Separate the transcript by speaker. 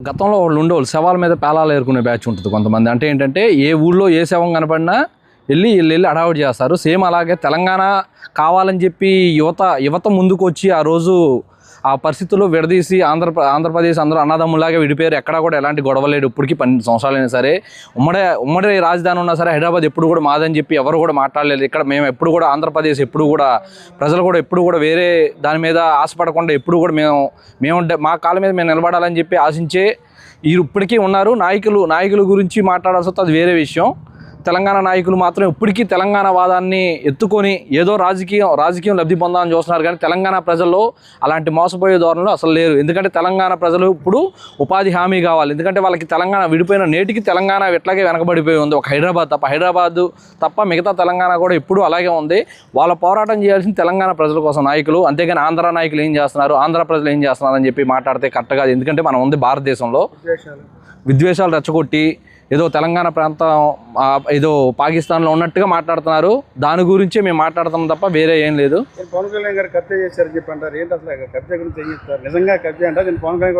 Speaker 1: గతంలో వాళ్ళు ఉండేవాళ్ళు శవాల మీద పేలాలు ఏరుకునే బ్యాచ్ ఉంటుంది కొంతమంది. అంటే ఏంటంటే ఏ ఊళ్ళో ఏ శవం కనపడినా వీళ్ళు హడావుడి చేస్తారు. సేమ్ అలాగే తెలంగాణ కావాలని చెప్పి యువత ముందుకు వచ్చి ఆ రోజు ఆ పరిస్థితుల్లో విడదీసి ఆంధ్రప్రదేశ్ అందరూ అన్నదమ్ములాగా విడిపోయారు. ఎక్కడా కూడా ఎలాంటి గొడవ లేడు. ఇప్పటికీ 12 సంవత్సరాలైనా సరే ఉమ్మడి రాజధాని ఉన్నా సరే హైదరాబాద్ ఎప్పుడు కూడా మాదని చెప్పి ఎవరు కూడా మాట్లాడలేదు. ఇక్కడ మేము ఎప్పుడు కూడా ఆంధ్రప్రదేశ్ ఎప్పుడు కూడా ప్రజలు కూడా ఎప్పుడు కూడా వేరే దాని మీద ఆశపడకుండా ఎప్పుడు కూడా మేము మా కాళ్ళ మీద మేము నిలబడాలని చెప్పి ఆశించే ఇప్పటికీ ఉన్నారు. నాయకుల గురించి మాట్లాడాల్సి వస్తే అది వేరే విషయం. తెలంగాణ నాయకులు మాత్రం ఇప్పటికీ తెలంగాణ వాదాన్ని ఎత్తుకొని ఏదో రాజకీయం లబ్ధి పొందాలని చూస్తున్నారు. కానీ తెలంగాణ ప్రజల్లో అలాంటి మోసపోయే ధోరణిలో అసలు లేరు. ఎందుకంటే తెలంగాణ ప్రజలు ఇప్పుడు ఉపాధి హామీ కావాలి. ఎందుకంటే వాళ్ళకి తెలంగాణ విడిపోయిన నేటికి తెలంగాణ ఎట్లాగే వెనకబడిపోయి ఉంది. ఒక హైదరాబాద్ తప్ప మిగతా తెలంగాణ కూడా ఇప్పుడు అలాగే ఉంది. వాళ్ళ పోరాటం చేయాల్సింది తెలంగాణ ప్రజల కోసం నాయకులు. అంతేగాని ఆంధ్ర నాయకులు ఏం చేస్తున్నారు, ఆంధ్ర ప్రజలు ఏం చేస్తున్నారు అని చెప్పి మాట్లాడితే కరెక్ట్ కాదు. ఎందుకంటే మనం ఉంది భారతదేశంలో. విద్వేషాలు రెచ్చగొట్టి ఏదో తెలంగాణ ప్రాంతం ఏదో పాకిస్తాన్లో ఉన్నట్టుగా మాట్లాడుతున్నారు. దాని గురించే మేము మాట్లాడుతున్నాం తప్ప వేరే ఏం లేదు.
Speaker 2: పవన్ కళ్యాణ్ గారు కబ్జా చేశారని చెప్పి అంటారు. ఏంటి అసలు కబ్జా గురించి ఏం చెప్తారు? నిజంగా కబ్జా అంటే పవన్ కళ్యాణ్